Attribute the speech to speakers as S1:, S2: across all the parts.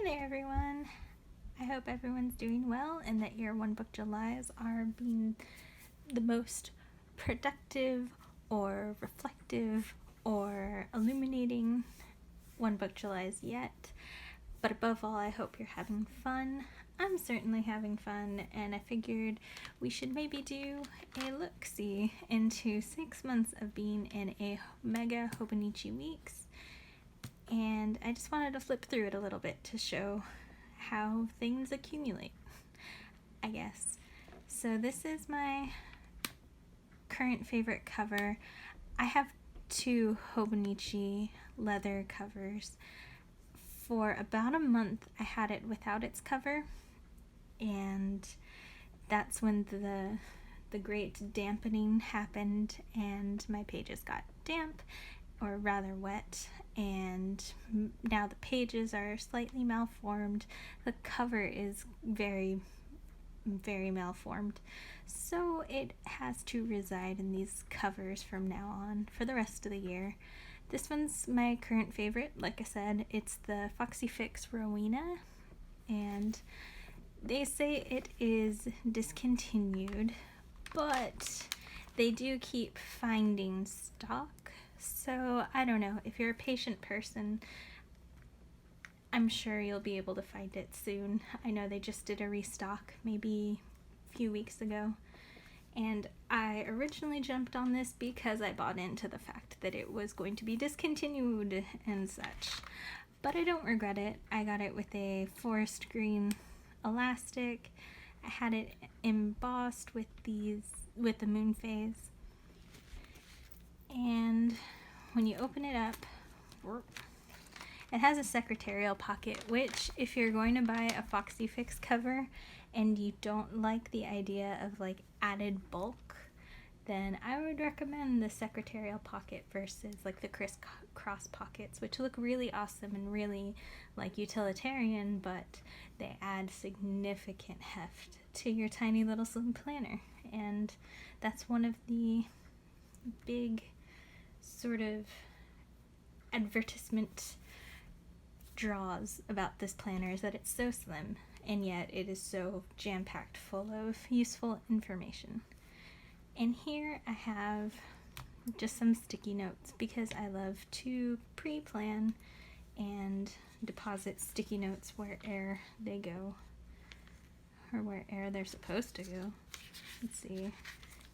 S1: there, everyone. I hope everyone's doing well and that your One Book Julys are being the most productive or reflective or illuminating One Book Julys yet. But above all, I hope you're having fun. I'm certainly having fun, and I figured we should maybe do a look-see into 6 months of being in a mega Hobonichi weeks. And I just wanted to flip through it a little bit to show how things accumulate, I guess. So this is my current favorite cover. I have 2 Hobonichi leather covers. For about a month I had it without its cover, and that's when the great dampening happened and my pages got damp, or rather wet, and now the pages are slightly malformed. The cover is very, very malformed, so it has to reside in these covers from now on for the rest of the year. This one's my current favorite. Like I said, it's the Foxy Fix Rowena, and they say it is discontinued, but they do keep finding stock. So I don't know, if you're a patient person, I'm sure you'll be able to find it soon. I know they just did a restock maybe a few weeks ago, and I originally jumped on this because I bought into the fact that it was going to be discontinued and such. But I don't regret it. I got it with a forest green elastic. I had it embossed with the moon phase. And when you open it up, it has a secretarial pocket, which if you're going to buy a Foxy Fix cover and you don't like the idea of like added bulk, then I would recommend the secretarial pocket versus like the crisscross pockets, which look really awesome and really like utilitarian, but they add significant heft to your tiny little slim planner. And that's one of the big sort of advertisement draws about this planner, is that it's so slim and yet it is so jam-packed full of useful information. And here I have just some sticky notes because I love to pre-plan and deposit sticky notes wherever they go, or wherever they're supposed to go. Let's see.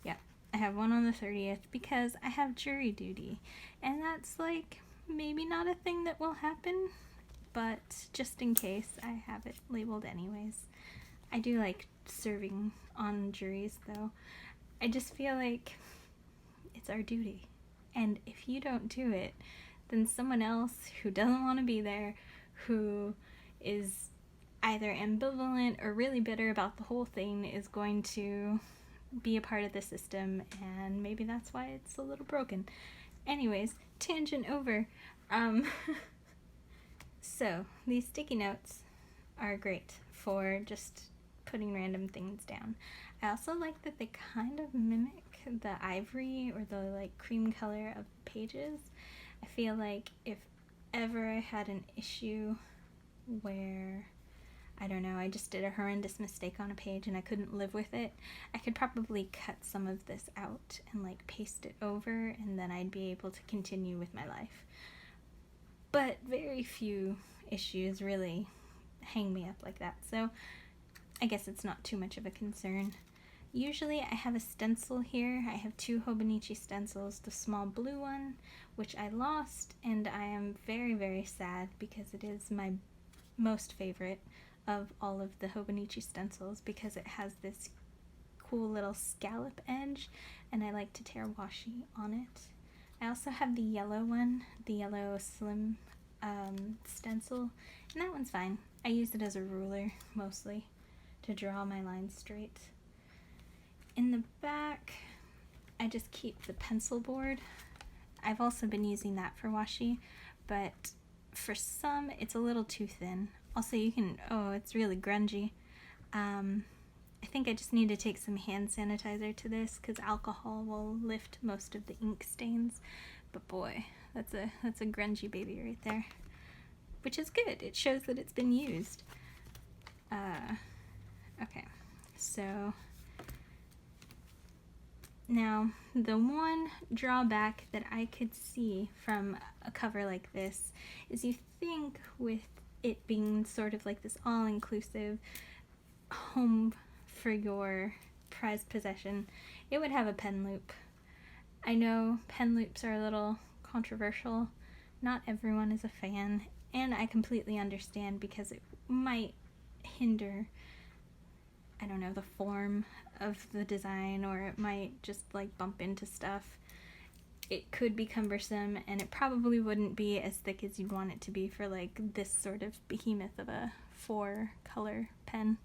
S1: Yeah, I have one on the 30th because I have jury duty, and that's like maybe not a thing that will happen, but just in case, I have it labeled anyways. I do like serving on juries though. I just feel like it's our duty, and if you don't do it, then someone else who doesn't want to be there, who is either ambivalent or really bitter about the whole thing, is going to be a part of the system, and maybe that's why it's a little broken. Anyways, tangent over. So these sticky notes are great for just putting random things down. I also like that they kind of mimic the ivory or the like cream color of pages. I feel like if ever I had an issue where, I don't know, I just did a horrendous mistake on a page and I couldn't live with it, I could probably cut some of this out and like paste it over, and then I'd be able to continue with my life. But very few issues really hang me up like that, so I guess it's not too much of a concern. Usually I have a stencil here. I have 2 Hobonichi stencils, the small blue one, which I lost, and I am very, very sad because it is my most favorite of all of the Hobonichi stencils because it has this cool little scallop edge, and I like to tear washi on it. I also have the yellow one, the yellow slim stencil, and that one's fine. I use it as a ruler mostly to draw my lines straight. In the back, I just keep the pencil board. I've also been using that for washi, but for some it's a little too thin. Also, you can, oh, it's really grungy. I think I just need to take some hand sanitizer to this because alcohol will lift most of the ink stains. But boy, that's a grungy baby right there. which is good. It shows that it's been used. Okay, so now the one drawback that I could see from a cover like this is you think with it being sort of like this all-inclusive home for your prized possession, it would have a pen loop. I know pen loops are a little controversial. Not everyone is a fan, and I completely understand because it might hinder, I don't know, the form of the design, or it might just like bump into stuff. It could be cumbersome, and it probably wouldn't be as thick as you'd want it to be for like this sort of behemoth of a 4-color pen.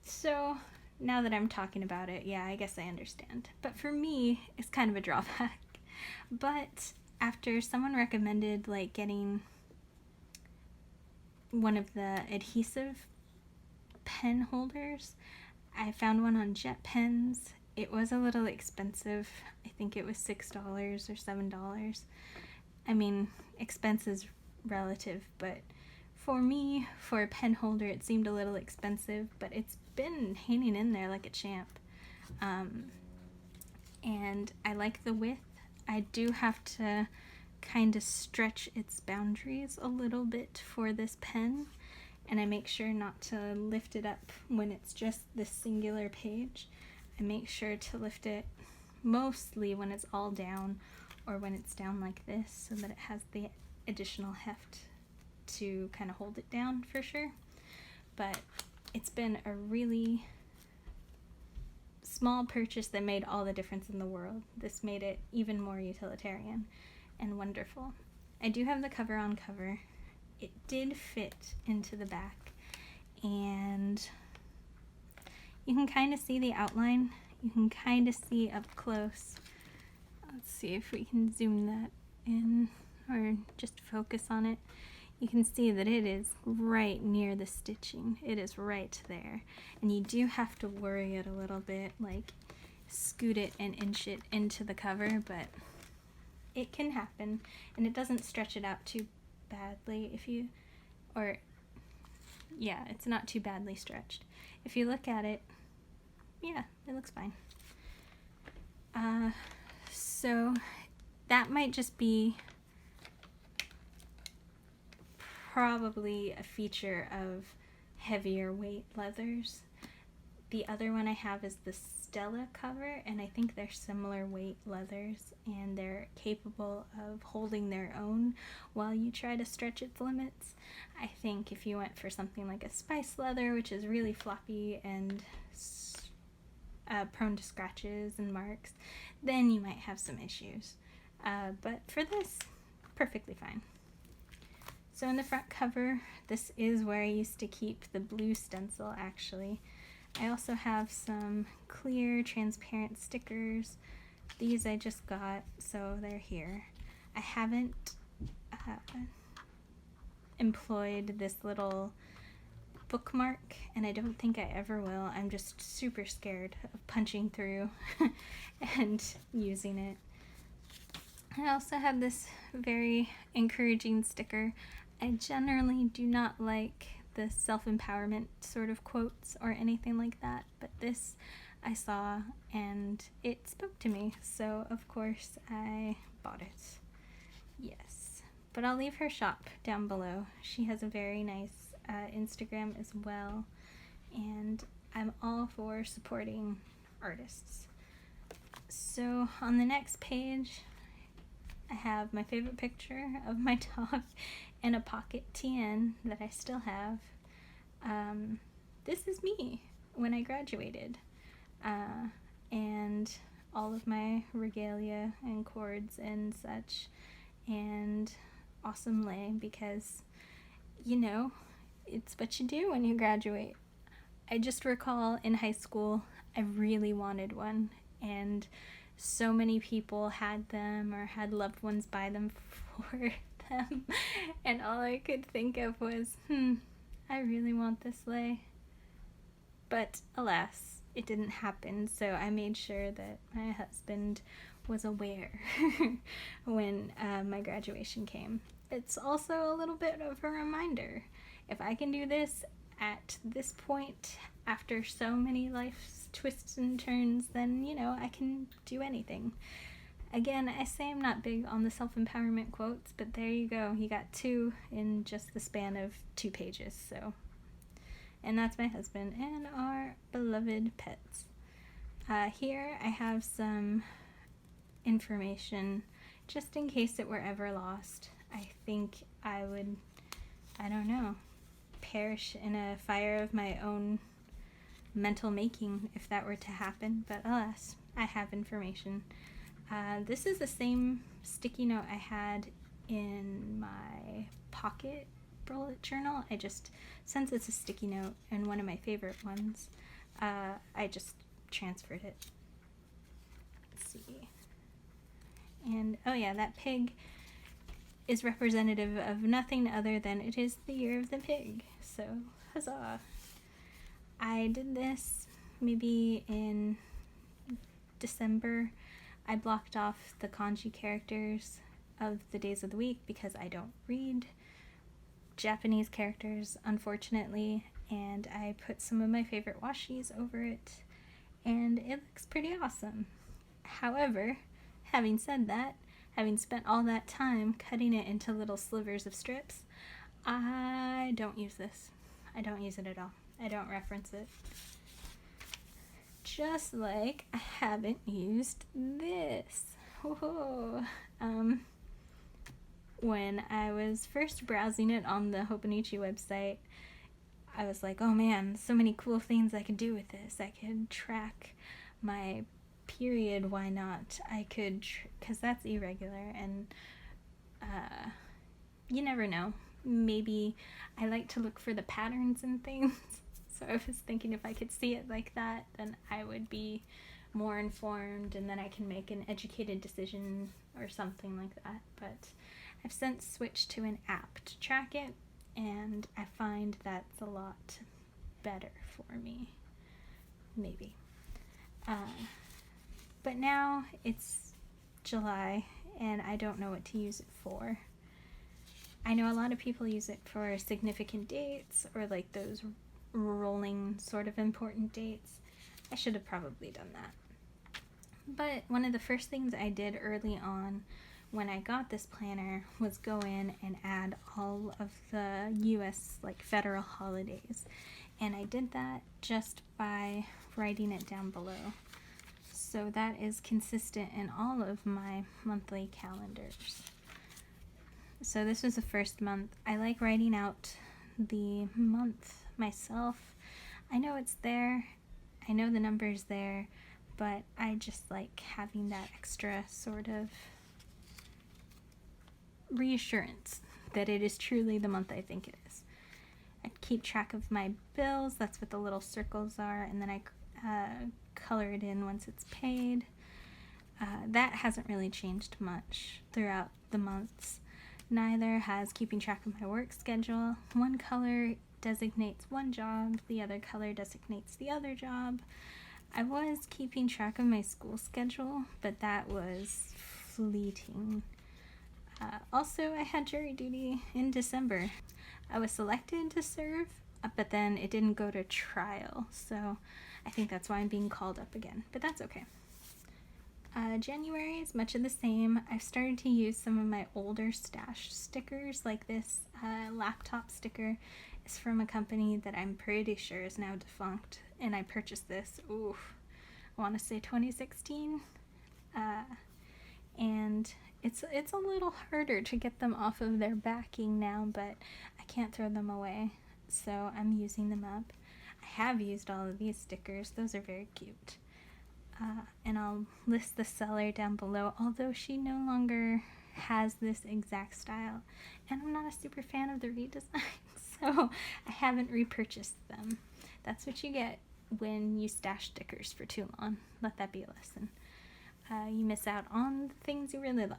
S1: So now that I'm talking about it, yeah, I guess I understand. But for me, it's kind of a drawback. But after someone recommended like getting one of the adhesive pen holders, I found one on Jet Pens. It was a little expensive. I think it was $6 or $7. I mean, expense is relative, but for me, for a pen holder, it seemed a little expensive, but it's been hanging in there like a champ. And I like the width. I do have to kind of stretch its boundaries a little bit for this pen, and I make sure not to lift it up when it's just this singular page. I make sure to lift it mostly when it's all down, or when it's down like this, so that it has the additional heft to kind of hold it down for sure. But it's been a really small purchase that made all the difference in the world. This made it even more utilitarian and wonderful. I do have the cover on cover. It did fit into the back, and you can kind of see the outline. You can kind of see up close. Let's see if we can zoom that in or just focus on it. You can see that it is right near the stitching. It is right there. And you do have to worry it a little bit, like scoot it and inch it into the cover, but it can happen, and it doesn't stretch it out too badly yeah, it's not too badly stretched. If you look at it, yeah, it looks fine. So that might just be probably a feature of heavier weight leathers. The other one I have is the Stella cover, and I think they're similar weight leathers, and they're capable of holding their own while you try to stretch its limits. I think if you went for something like a spice leather, which is really floppy and prone to scratches and marks, then you might have some issues. But for this, perfectly fine. So in the front cover, this is where I used to keep the blue stencil, actually. I also have some clear, transparent stickers. These I just got, so they're here. I haven't employed this little bookmark, and I don't think I ever will. I'm just super scared of punching through and using it. I also have this very encouraging sticker. I generally do not like the self-empowerment sort of quotes or anything like that, but this I saw and it spoke to me, so of course I bought it. Yes, but I'll leave her shop down below. She has a very nice Instagram as well, and I'm all for supporting artists. So on the next page, I have my favorite picture of my dog and a pocket TN that I still have. This is me when I graduated, and all of my regalia and cords and such, and awesome lei, because, you know, it's what you do when you graduate. I just recall in high school I really wanted one, and so many people had them or had loved ones buy them for them, and all I could think of was, I really want this lei. But alas, it didn't happen, so I made sure that my husband was aware when my graduation came. it's also a little bit of a reminder. If I can do this at this point after so many life's twists and turns, then, you know, I can do anything. Again, I say I'm not big on the self-empowerment quotes, but there you go. You got 2 in just the span of 2 pages, so. And that's my husband and our beloved pets. Here I have some information just in case it were ever lost. I think I would, I don't know, perish in a fire of my own mental making if that were to happen, but alas, I have information. This is the same sticky note I had in my pocket bullet journal. I just, since it's a sticky note and one of my favorite ones, I just transferred it. Let's see. And oh yeah, that pig is representative of nothing other than it is the year of the pig. So, huzzah. I did this maybe in December. I blocked off the kanji characters of the days of the week because I don't read Japanese characters, unfortunately, and I put some of my favorite washis over it, and it looks pretty awesome. However, having said that, having spent all that time cutting it into little slivers of strips, I don't use this. I don't use it at all. I don't reference it. Just like I haven't used this. Whoa. When I was first browsing it on the Hobonichi website, I was like, oh man, so many cool things I could do with this. I could track my period, why not? I could, because that's irregular, and you never know. Maybe I like to look for the patterns and things. So I was thinking if I could see it like that, then I would be more informed, and then I can make an educated decision or something like that. But I've since switched to an app to track it, and I find that's a lot better for me. Maybe. But now it's July, and I don't know what to use it for. I know a lot of people use it for significant dates, or like those rolling sort of important dates. I should have probably done that. But one of the first things I did early on when I got this planner was go in and add all of the US like federal holidays. And I did that just by writing it down below. So that is consistent in all of my monthly calendars. So this was the first month. I like writing out the month myself. I know it's there, I know the number's there, but I just like having that extra sort of reassurance that it is truly the month I think it is. I keep track of my bills, that's what the little circles are, and then I color it in once it's paid. That hasn't really changed much throughout the months. Neither has keeping track of my work schedule. One color designates one job, the other color designates the other job. I was keeping track of my school schedule, but that was fleeting. Also, I had jury duty in December. I was selected to serve, but then it didn't go to trial, so I think that's why I'm being called up again, but that's okay. January is much of the same. I've started to use some of my older stash stickers, like this laptop sticker is from a company that I'm pretty sure is now defunct, and I purchased this, I want to say 2016, and it's a little harder to get them off of their backing now, but I can't throw them away, so I'm using them up. I have used all of these stickers, those are very cute. And I'll list the seller down below, although she no longer has this exact style, and I'm not a super fan of the redesign, so I haven't repurchased them. That's what you get when you stash stickers for too long. Let that be a lesson. You miss out on the things you really love.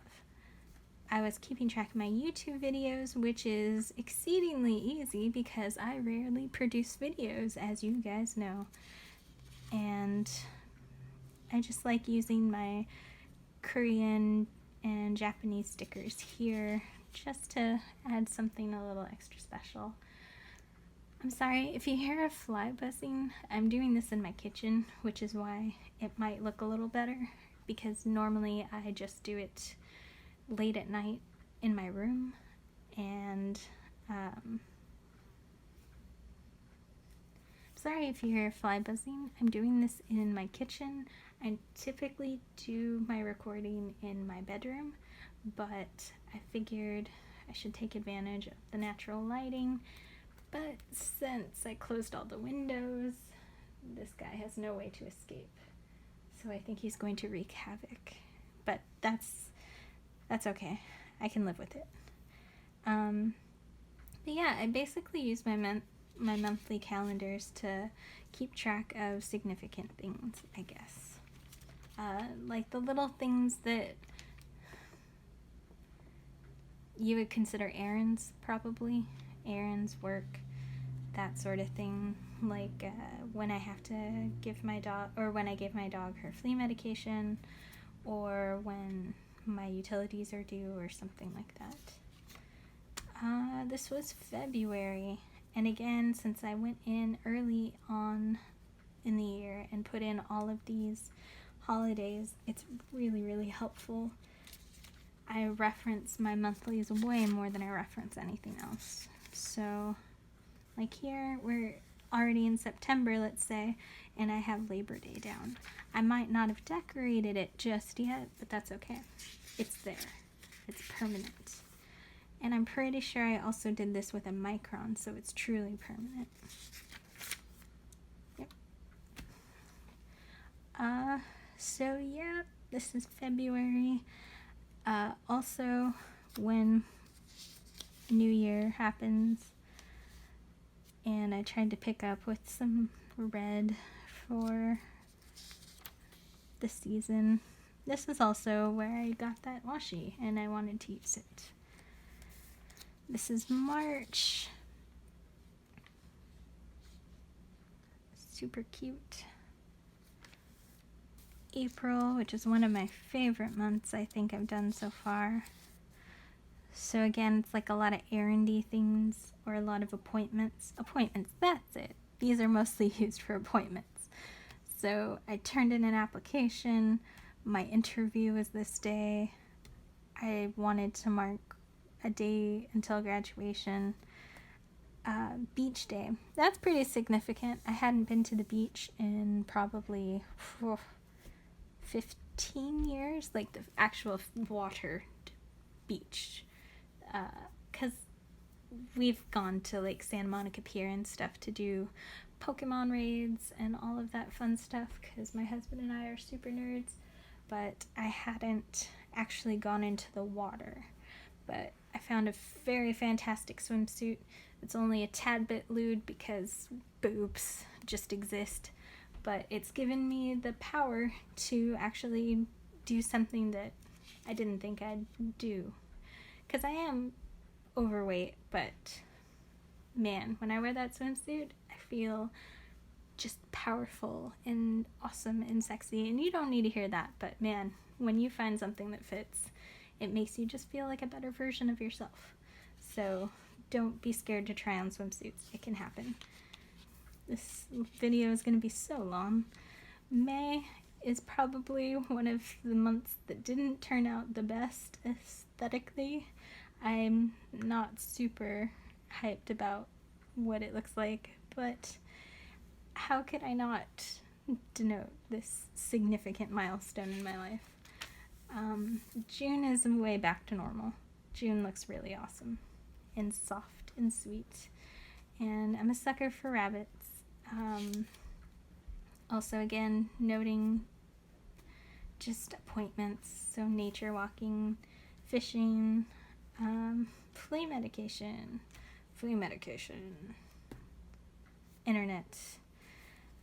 S1: I was keeping track of my YouTube videos, which is exceedingly easy because I rarely produce videos, as you guys know. And I just like using my Korean and Japanese stickers here just to add something a little extra special. I'm sorry if you hear a fly buzzing. I'm doing this in my kitchen, which is why it might look a little better, because normally I just do it late at night in my room, and sorry if you hear a fly buzzing. I'm doing this in my kitchen. I typically do my recording in my bedroom, but I figured I should take advantage of the natural lighting. But since I closed all the windows, this guy has no way to escape. So I think he's going to wreak havoc. But that's okay. I can live with it. But yeah, I basically use my monthly calendars to keep track of significant things, I guess. Like the little things that you would consider errands, probably. Errands, work, that sort of thing. Like when I have to give my dog, or when I give my dog her flea medication, or when my utilities are due, or something like that. This was February, and again, since I went in early on in the year and put in all of these holidays, it's really, really helpful. I reference my monthlies way more than I reference anything else. So, like here, we're already in September, let's say, and I have Labor Day down. I might not have decorated it just yet, but that's okay. It's there. It's permanent. And I'm pretty sure I also did this with a micron, so it's truly permanent. Yep. So yeah, this is February. Also, when New Year happens, and I tried to pick up with some red for the season. This is also where I got that washi, and I wanted to use it. This is March. Super cute. April, which is one of my favorite months I think I've done so far. So again, it's like a lot of errandy things, or a lot of appointments. Appointments, that's it. These are mostly used for appointments. So I turned in an application. My interview was this day. I wanted to mark a day until graduation. Beach day. That's pretty significant. I hadn't been to the beach in probably 15 years, like the actual water beach. Because we've gone to like Santa Monica Pier and stuff to do Pokemon raids and all of that fun stuff, because my husband and I are super nerds, but I hadn't actually gone into the water. But I found a very fantastic swimsuit. It's only a tad bit lewd because boobs just exist, but it's given me the power to actually do something that I didn't think I'd do. Because I am overweight, but man, when I wear that swimsuit, I feel just powerful and awesome and sexy. And you don't need to hear that, but man, when you find something that fits, it makes you just feel like a better version of yourself. So don't be scared to try on swimsuits. It can happen. This video is going to be so long. May is probably one of the months that didn't turn out the best aesthetically. I'm not super hyped about what it looks like, but how could I not denote this significant milestone in my life? June is way back to normal. June looks really awesome and soft and sweet, and I'm a sucker for rabbits. Also, again, noting just appointments, so nature walking, fishing, flea medication, internet.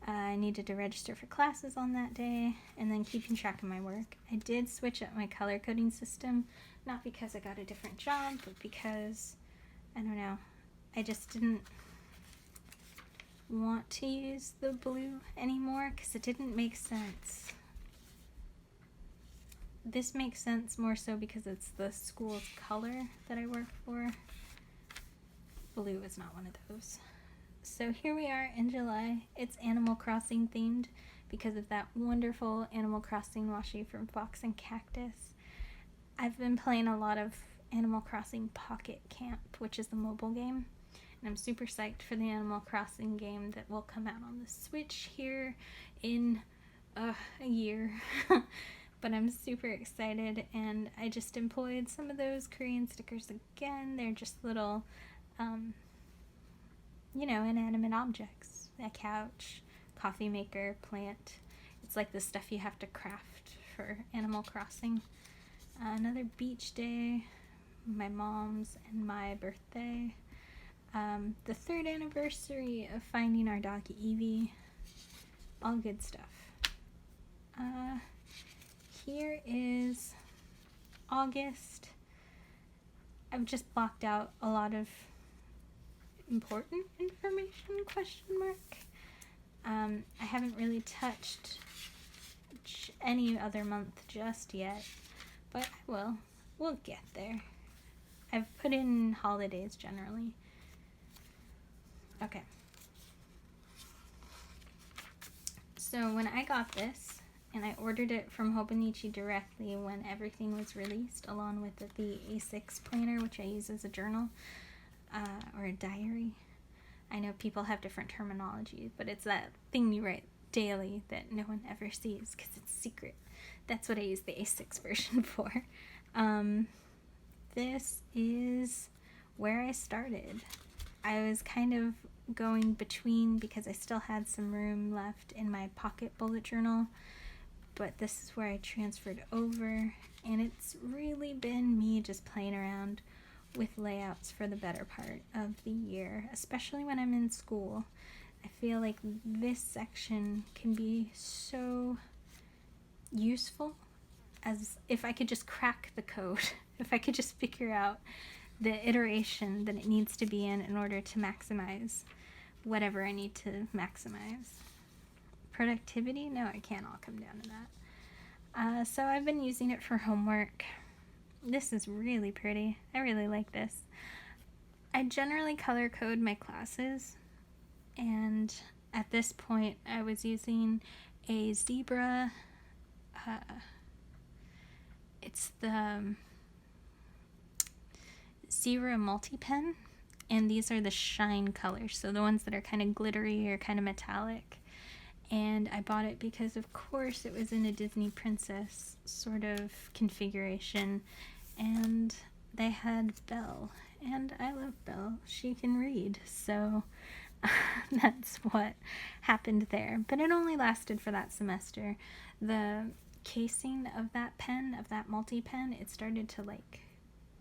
S1: I needed to register for classes on that day, and then keeping track of my work. I did switch up my color coding system, not because I got a different job, but because, I don't know, I just didn't want to use the blue anymore because it didn't make sense. this makes sense more so because it's the school's color that I work for. Blue is not one of those. So here we are in July. It's Animal Crossing themed because of that wonderful Animal Crossing washi from Fox and Cactus. I've been playing a lot of Animal Crossing Pocket Camp, which is the mobile game. And I'm super psyched for the Animal Crossing game that will come out on the Switch here in a year. But I'm super excited, and I just employed some of those Korean stickers again. They're just little, inanimate objects. A couch, coffee maker, plant. It's like the stuff you have to craft for Animal Crossing. Another beach day, my mom's and my birthday. The 3rd anniversary of finding our dog Evie. All good stuff. Here is August. I've just blocked out a lot of important information, question mark. I haven't really touched any other month just yet, but I will. We'll get there. I've put in holidays generally. Okay. So when I got this, and I ordered it from Hobonichi directly when everything was released, along with the A6 planner, which I use as a journal, or a diary. I know people have different terminology, but it's that thing you write daily that no one ever sees because it's secret. That's what I use the A6 version for. This is where I started. I was kind of going between because I still had some room left in my pocket bullet journal, but this is where I transferred over, and it's really been me just playing around with layouts for the better part of the year, especially when I'm in school. I feel like this section can be so useful, as if I could just crack the code, if I could just figure out the iteration that it needs to be in order to maximize whatever I need to maximize. Productivity? No, I can't all come down to that. So I've been using it for homework. This is really pretty. I really like this. I generally color code my classes, and at this point I was using a zebra. It's the Zebra multi-pen, and these are the shine colors, so the ones that are kind of glittery or kind of metallic. And I bought it because, of course, it was in a Disney princess sort of configuration, and they had Belle, and I love Belle. She can read, so that's what happened there. But it only lasted for that semester. The casing of that pen, of that multi-pen, it started to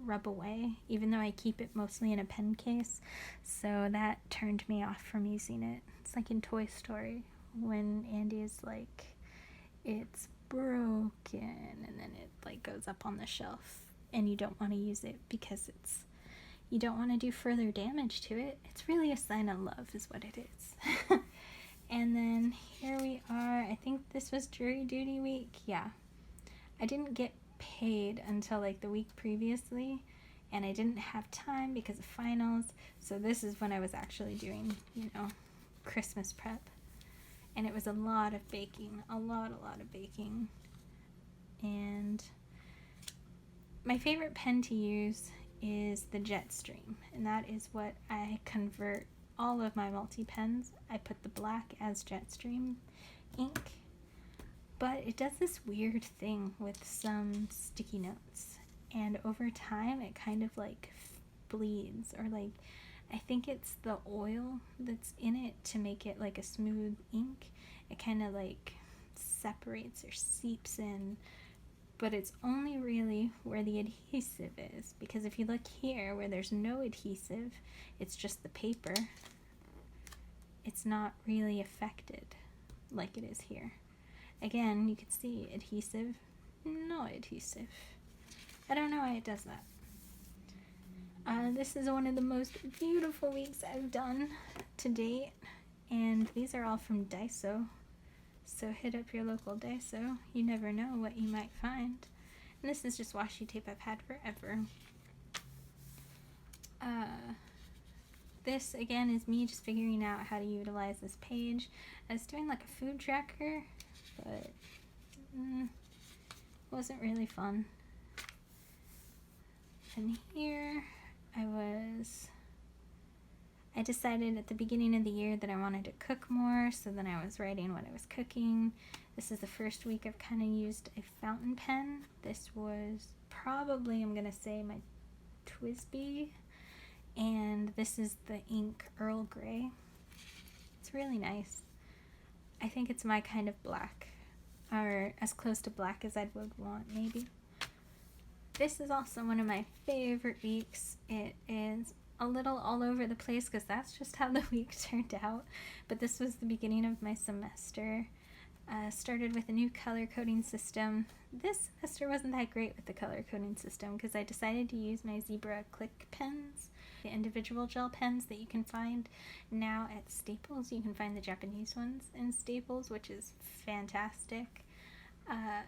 S1: rub away, even though I keep it mostly in a pen case, so that turned me off from using it. It's like in Toy Story when Andy is like, it's broken, and then it goes up on the shelf, and you don't want to use it because you don't want to do further damage to it. It's really a sign of love is what it is. And then here we are. I think this was jury duty week. Yeah, I didn't get paid until the week previously, and I didn't have time because of finals, so this is when I was actually doing Christmas prep, and it was a lot of baking, a lot of baking. And my favorite pen to use is the Jetstream, and that is what I convert all of my multi-pens. I put the black as Jetstream ink, but it does this weird thing with some sticky notes, and over time it kind of bleeds, or I think it's the oil that's in it to make it a smooth ink. It kind of separates or seeps in, but it's only really where the adhesive is, because if you look here where there's no adhesive, it's just the paper, it's not really affected like it is here. Again, you can see adhesive, no adhesive. I don't know why it does that. This is one of the most beautiful weeks I've done to date, and these are all from Daiso, so hit up your local Daiso. You never know what you might find. And this is just washi tape I've had forever. This again is me just figuring out how to utilize this page. I was doing like a food tracker, but wasn't really fun. And here I decided at the beginning of the year that I wanted to cook more, so then I was writing what I was cooking. This is the first week I've kind of used a fountain pen. This was probably, I'm gonna say, my Twisby, and this is the ink Earl Grey. It's really nice. I think it's my kind of black, or as close to black as I would want, maybe. This is also one of my favorite weeks. It is a little all over the place because that's just how the week turned out, but this was the beginning of my semester. Started with a new color coding system. This semester wasn't that great with the color coding system because I decided to use my Zebra Click pens, the individual gel pens that you can find now at Staples. You can find the Japanese ones in Staples, which is fantastic,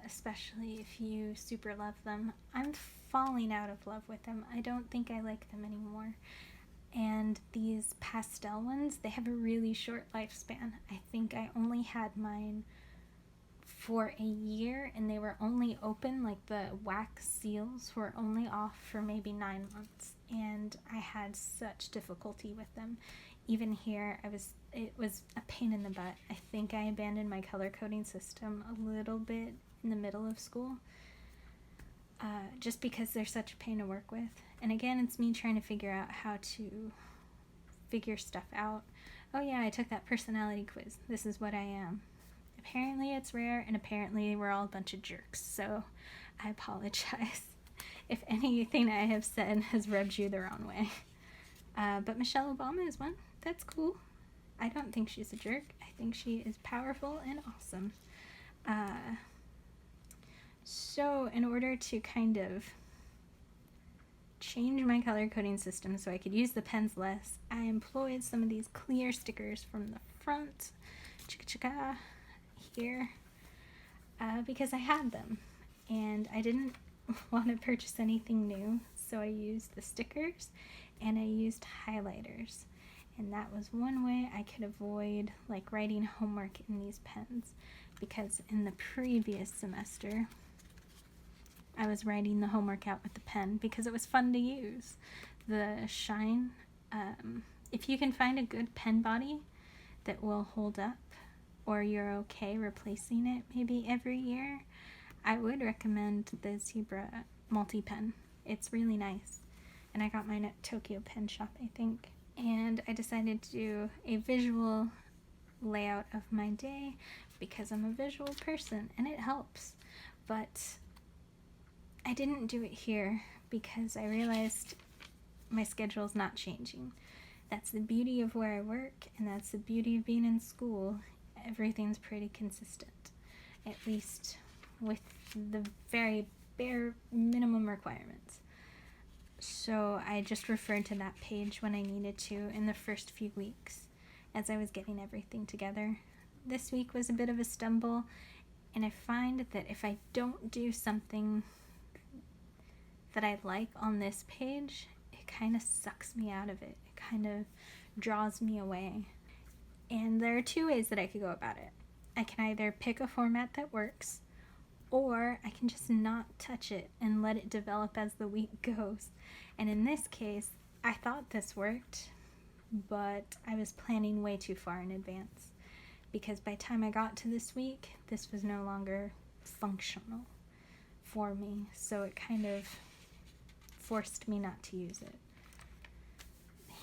S1: especially if you super love them. I'm falling out of love with them. I don't think I like them anymore. And these pastel ones, they have a really short lifespan. I think I only had mine for a year, and they were only open, like the wax seals were only off for maybe 9 months, and I had such difficulty with them. Even here, it was a pain in the butt. I think I abandoned my color coding system a little bit in the middle of school, just because they're such a pain to work with. And again, it's me trying to figure out how to figure stuff out. Oh yeah, I took that personality quiz. This is what I am. Apparently it's rare, and apparently we're all a bunch of jerks, so I apologize if anything I have said has rubbed you the wrong way. But Michelle Obama is one. That's cool. I don't think she's a jerk. I think she is powerful and awesome. So in order to kind of change my color coding system so I could use the pens less, I employed some of these clear stickers from the front, here, because I had them and I didn't want to purchase anything new, so I used the stickers and I used highlighters, and that was one way I could avoid like writing homework in these pens, because in the previous semester I was writing the homework out with the pen because it was fun to use. The shine, if you can find a good pen body that will hold up, or you're okay replacing it maybe every year, I would recommend the Zebra multi-pen. It's really nice. And I got mine at Tokyo Pen Shop, I think. And I decided to do a visual layout of my day because I'm a visual person and it helps. But I didn't do it here because I realized my schedule's not changing. That's the beauty of where I work, and that's the beauty of being in school. Everything's pretty consistent, at least with the very bare minimum requirements. So I just referred to that page when I needed to in the first few weeks as I was getting everything together. This week was a bit of a stumble, and I find that if I don't do something that I like on this page, it kind of sucks me out of it. It kind of draws me away. And there are two ways that I could go about it. I can either pick a format that works, or I can just not touch it and let it develop as the week goes. And in this case, I thought this worked, but I was planning way too far in advance, because by the time I got to this week, this was no longer functional for me, so it kind of forced me not to use it.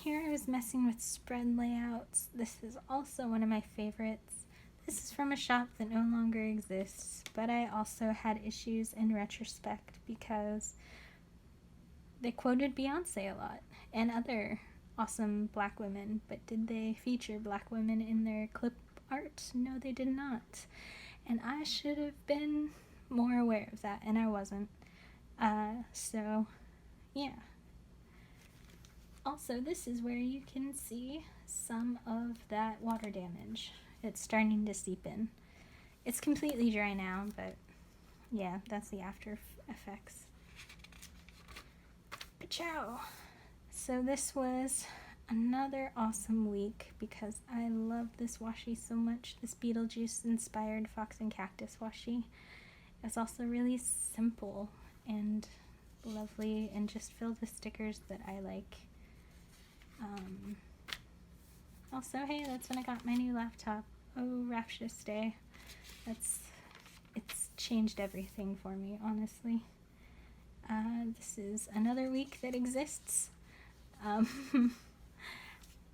S1: Here I was messing with spread layouts. This is also one of my favorites. This is from a shop that no longer exists, but I also had issues in retrospect because they quoted Beyonce a lot and other awesome black women, but did they feature black women in their clip art? No, they did not. And I should have been more aware of that, and I wasn't. So, yeah. Also, this is where you can see some of that water damage. It's starting to seep in. It's completely dry now, but yeah, that's the after effects. Ciao. So this was another awesome week because I love this washi so much. This Beetlejuice inspired Fox and Cactus washi. It's also really simple and lovely and just filled with stickers that I like. Also, hey, that's when I got my new laptop. Oh, rapturous day. It's changed everything for me, honestly. This is another week that exists.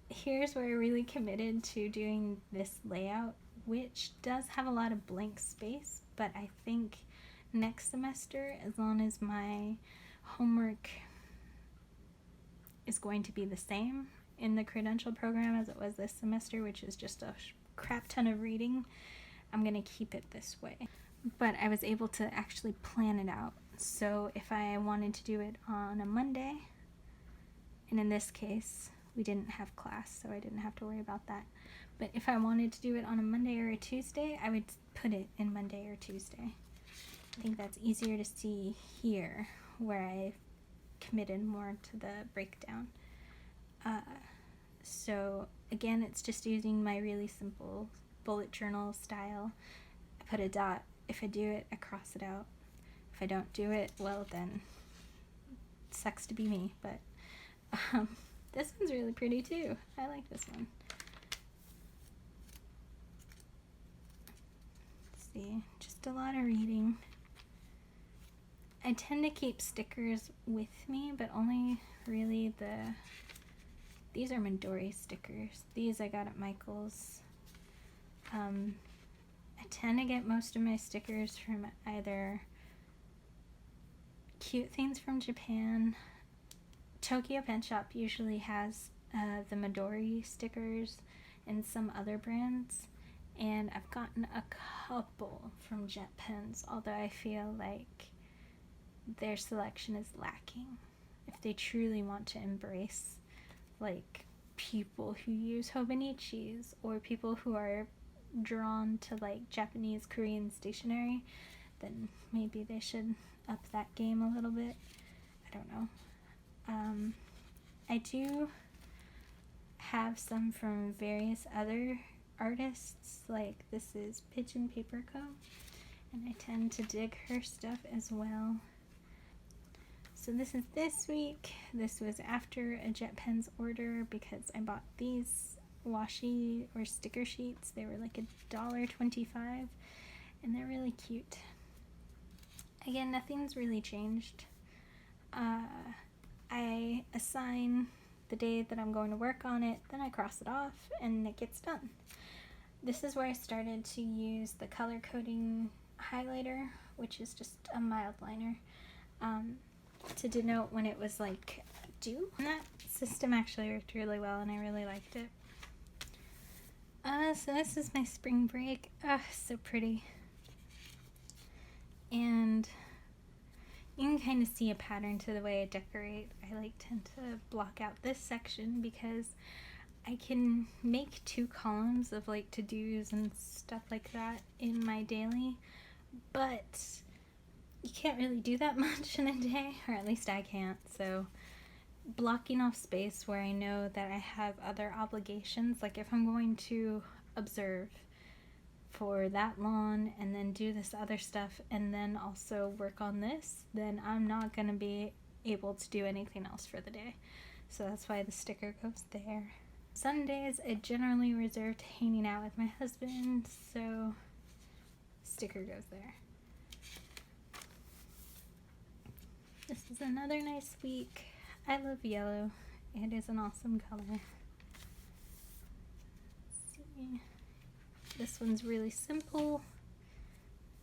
S1: Here's where I really committed to doing this layout, which does have a lot of blank space, but I think next semester, as long as my homework is going to be the same in the credential program as it was this semester, which is just a crap ton of reading, I'm gonna keep it this way. But I was able to actually plan it out. So if I wanted to do it on a Monday, and in this case, we didn't have class, so I didn't have to worry about that. But if I wanted to do it on a Monday or a Tuesday, I would put it in Monday or Tuesday. I think that's easier to see here, where I committed more to the breakdown. So again, it's just using my really simple bullet journal style. I put a dot. If I do it, I cross it out. If I don't do it, well then, it sucks to be me. But this one's really pretty too. I like this one. Let's see, just a lot of reading. I tend to keep stickers with me, but only really these are Midori stickers. These I got at Michael's. I tend to get most of my stickers from either Cute Things from Japan. Tokyo Pen Shop usually has the Midori stickers and some other brands. And I've gotten a couple from Jet Pens, although I feel like their selection is lacking. If they truly want to embrace like people who use Hobonichis or people who are drawn to like Japanese Korean stationery, then maybe they should up that game a little bit. I don't know. I do have some from various other artists, like this is Pigeon Paper Co. and I tend to dig her stuff as well. So this is this week. This was after a Jet Pens order because I bought these washi or sticker sheets. They were like $1.25 and they're really cute. Again, nothing's really changed. I assign the day that I'm going to work on it, then I cross it off and it gets done. This is where I started to use the color coding highlighter, which is just a mild liner, to denote when it was like due. And that system actually worked really well and I really liked it. So this is my spring break. So pretty. And you can kind of see a pattern to the way I decorate. I tend to block out this section because I can make 2 columns of like to-dos and stuff like that in my daily, but you can't really do that much in a day, or at least I can't. So blocking off space where I know that I have other obligations, like if I'm going to observe for that long and then do this other stuff and then also work on this, then I'm not going to be able to do anything else for the day. So that's why the sticker goes there. Sundays I generally reserve to hanging out with my husband, so sticker goes there. This is another nice week. I love yellow. It is an awesome color. Let's see. This one's really simple,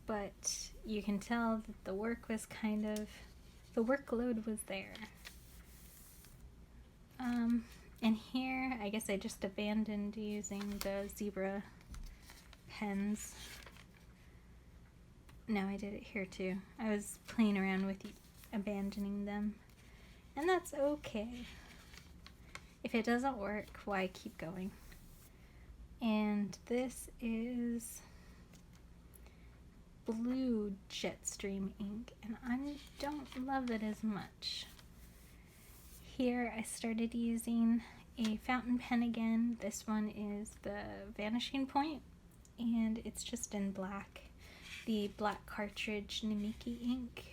S1: but you can tell that the work was the workload was there. And here, I guess I just abandoned using the zebra pens. No, I did it here too. I was playing around with abandoning them, and that's okay. If it doesn't work, why keep going? And this is blue Jetstream ink, and I don't love it as much. Here I started using a fountain pen again. This one is the Vanishing Point, and it's just in black. The black cartridge Namiki ink.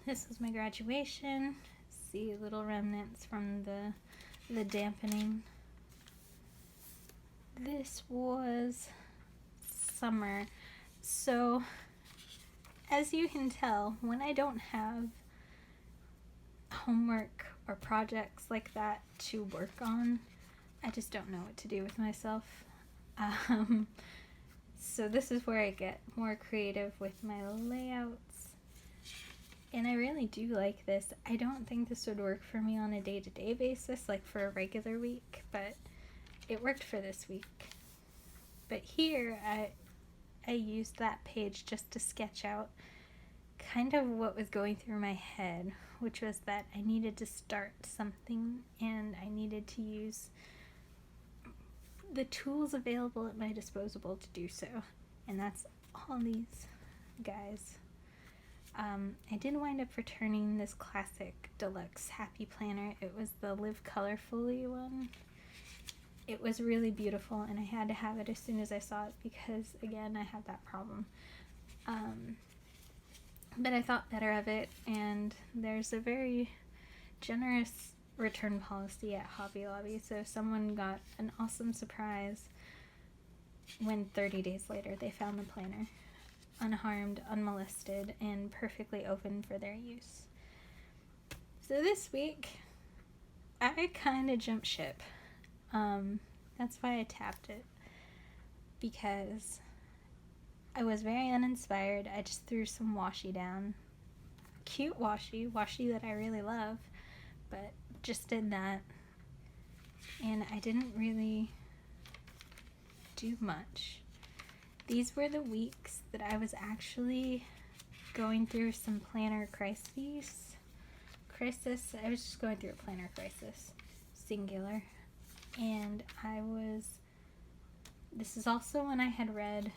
S1: This was my graduation. See little remnants from the dampening. This was summer. So, as you can tell, when I don't have homework or projects like that to work on, I just don't know what to do with myself. So this is where I get more creative with my layouts. And I really do like this. I don't think this would work for me on a day-to-day basis, like for a regular week, but it worked for this week. But here, I used that page just to sketch out kind of what was going through my head, which was that I needed to start something and I needed to use the tools available at my disposal to do so. And that's all these guys. I did wind up returning this classic deluxe happy planner. It was the Live Colorfully one. It was really beautiful, and I had to have it as soon as I saw it because, again, I have that problem. But I thought better of it, and there's a very generous return policy at Hobby Lobby, so someone got an awesome surprise when 30 days later they found the planner, unharmed, unmolested, and perfectly open for their use. So this week, I kind of jumped ship. That's why I tapped it, because I was very uninspired. I just threw some washi down. Cute washi that I really love, but just did that. And I didn't really do much. These were the weeks that I was actually going through some planner crisis. I was just going through a planner crisis, singular. And this is also when I had read,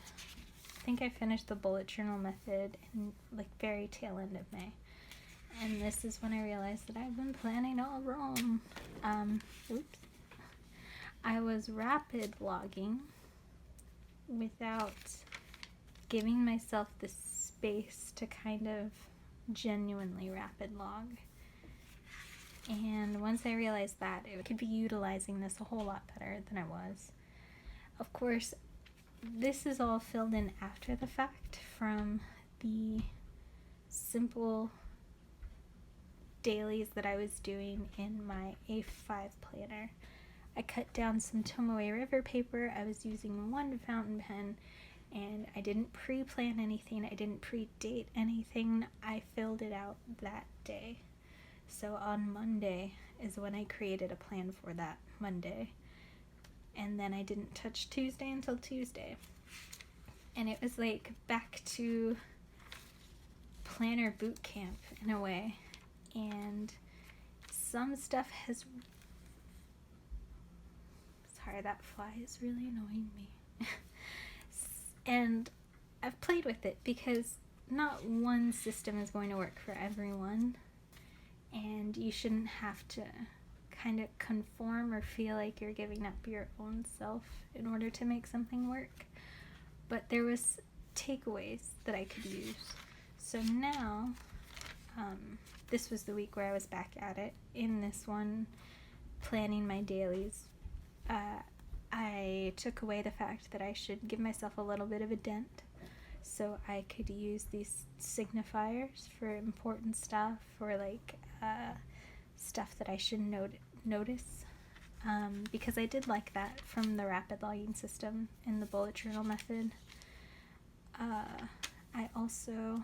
S1: I think I finished the bullet journal method in like very tail end of May. And this is when I realized that I've been planning all wrong. Oops. I was rapid logging without giving myself the space to kind of genuinely rapid log. And once I realized that, it could be utilizing this a whole lot better than I was. Of course, this is all filled in after the fact from the simple dailies that I was doing in my A5 planner. I cut down some Tomoe River paper. I was using one fountain pen, and I didn't pre-plan anything. I didn't pre-date anything. I filled it out that day. So on Monday is when I created a plan for that Monday. And then I didn't touch Tuesday until Tuesday. And it was like back to planner boot camp in a way. And some stuff has... Sorry, that fly is really annoying me. And I've played with it because not one system is going to work for everyone. And you shouldn't have to kind of conform or feel like you're giving up your own self in order to make something work. But there was takeaways that I could use. So now, this was the week where I was back at it. In this one, planning my dailies, I took away the fact that I should give myself a little bit of a dent. So I could use these signifiers for important stuff, or like stuff that I should notice, because I did like that from the rapid logging system in the bullet journal method. I also,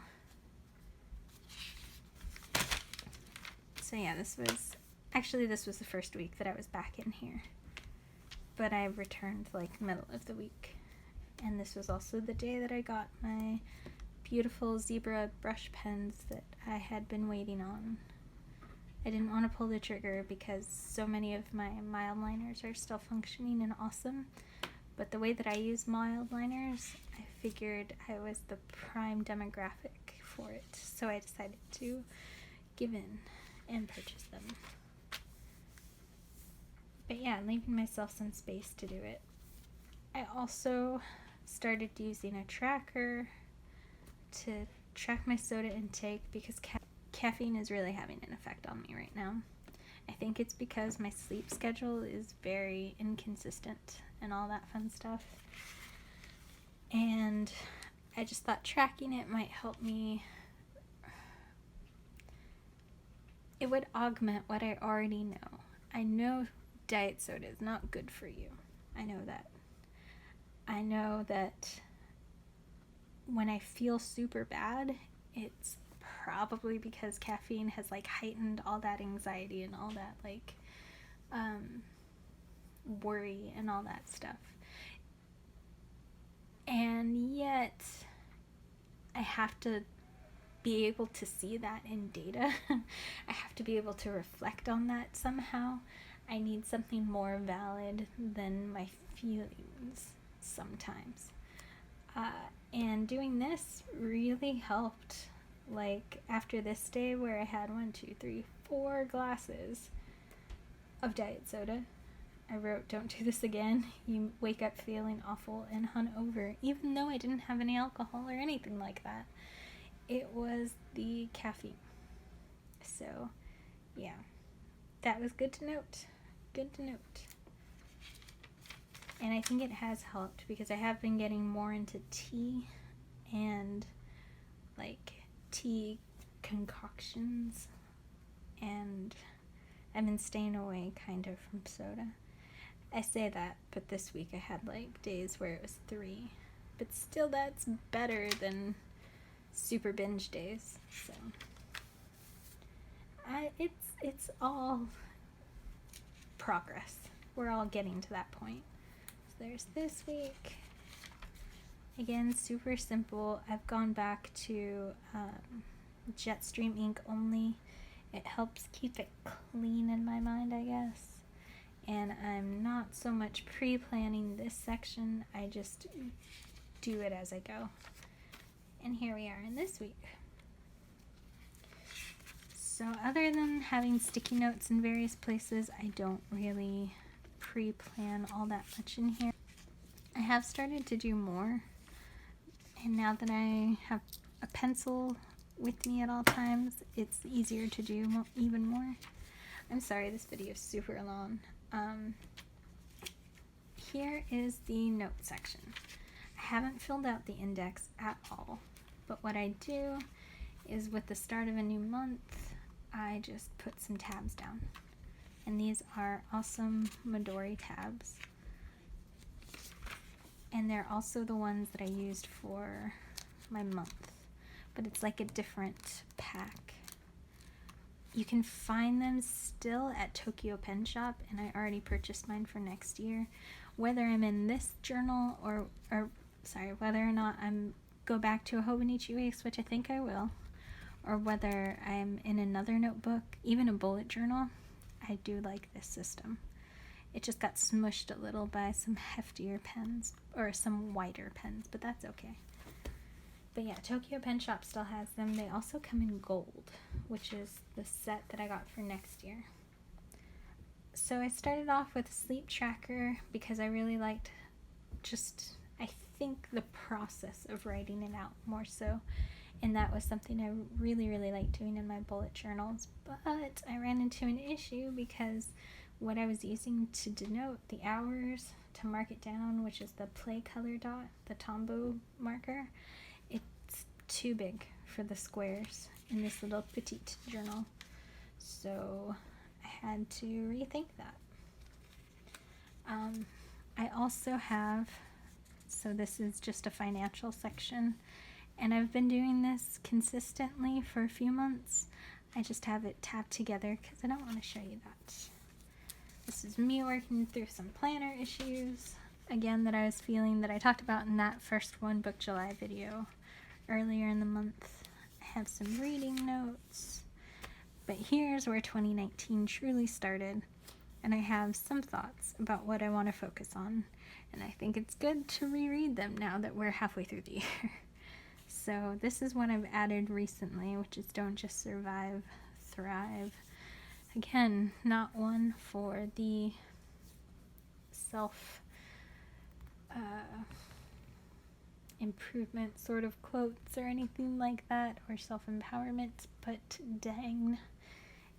S1: so yeah, this was the first week that I was back in here, but I returned like middle of the week. And this was also the day that I got my beautiful zebra brush pens that I had been waiting on. I didn't want to pull the trigger because so many of my mild liners are still functioning and awesome. But the way that I use mild liners, I figured I was the prime demographic for it. So I decided to give in and purchase them. But yeah, leaving myself some space to do it. I also started using a tracker to track my soda intake because caffeine is really having an effect on me right now. I think it's because my sleep schedule is very inconsistent and all that fun stuff. And I just thought tracking it might help me. It would augment what I already know. I know diet soda is not good for you. I know that. I know that when I feel super bad, it's probably because caffeine has like heightened all that anxiety and all that like worry and all that stuff. And yet I have to be able to see that in data. I have to be able to reflect on that somehow. I need something more valid than my feelings sometimes. And doing this really helped. Like after this day where I had 4 glasses of diet soda, I wrote, "Don't do this again. You wake up feeling awful and hungover," even though I didn't have any alcohol or anything like that. It was the caffeine. So, yeah, that was good to note. Good to note. And I think it has helped because I have been getting more into tea and like tea concoctions, and I've been staying away kind of from soda. I say that, but this week I had like days where it was 3, but still that's better than super binge days. So it's all progress. We're all getting to that point. So there's this week. Again, super simple. I've gone back to Jetstream ink only. It helps keep it clean in my mind, I guess. And I'm not so much pre-planning this section. I just do it as I go. And here we are in this week. So other than having sticky notes in various places, I don't really pre-plan all that much in here. I have started to do more. And now that I have a pencil with me at all times, it's easier to do even more. I'm sorry, this video is super long. Here is the note section. I haven't filled out the index at all, but what I do is with the start of a new month, I just put some tabs down. And these are awesome Midori tabs. And they're also the ones that I used for my month, but it's like a different pack. You can find them still at Tokyo Pen Shop, and I already purchased mine for next year. Whether I'm in this journal or whether or not I'm go back to a Hobonichi Weeks, which I think I will, or whether I'm in another notebook, even a bullet journal, I do like this system. It just got smushed a little by some heftier pens, or some wider pens, but that's okay. But yeah, Tokyo Pen Shop still has them. They also come in gold, which is the set that I got for next year. So I started off with a sleep tracker because I really liked I think the process of writing it out more so. And that was something I really, really liked doing in my bullet journals. But I ran into an issue because what I was using to denote the hours, to mark it down, which is the play color dot, the Tombow marker, it's too big for the squares in this little petite journal. So I had to rethink that. I also have, so this is just a financial section, and I've been doing this consistently for a few months. I just have it tabbed together because I don't want to show you that. This is me working through some planner issues, again, that I was feeling that I talked about in that first One Book July video earlier in the month. I have some reading notes. But here's where 2019 truly started, and I have some thoughts about what I want to focus on, and I think it's good to reread them now that we're halfway through the year. So this is one I've added recently, which is Don't Just Survive, Thrive. Again, not one for the self improvement sort of quotes or anything like that, or self-empowerment, but dang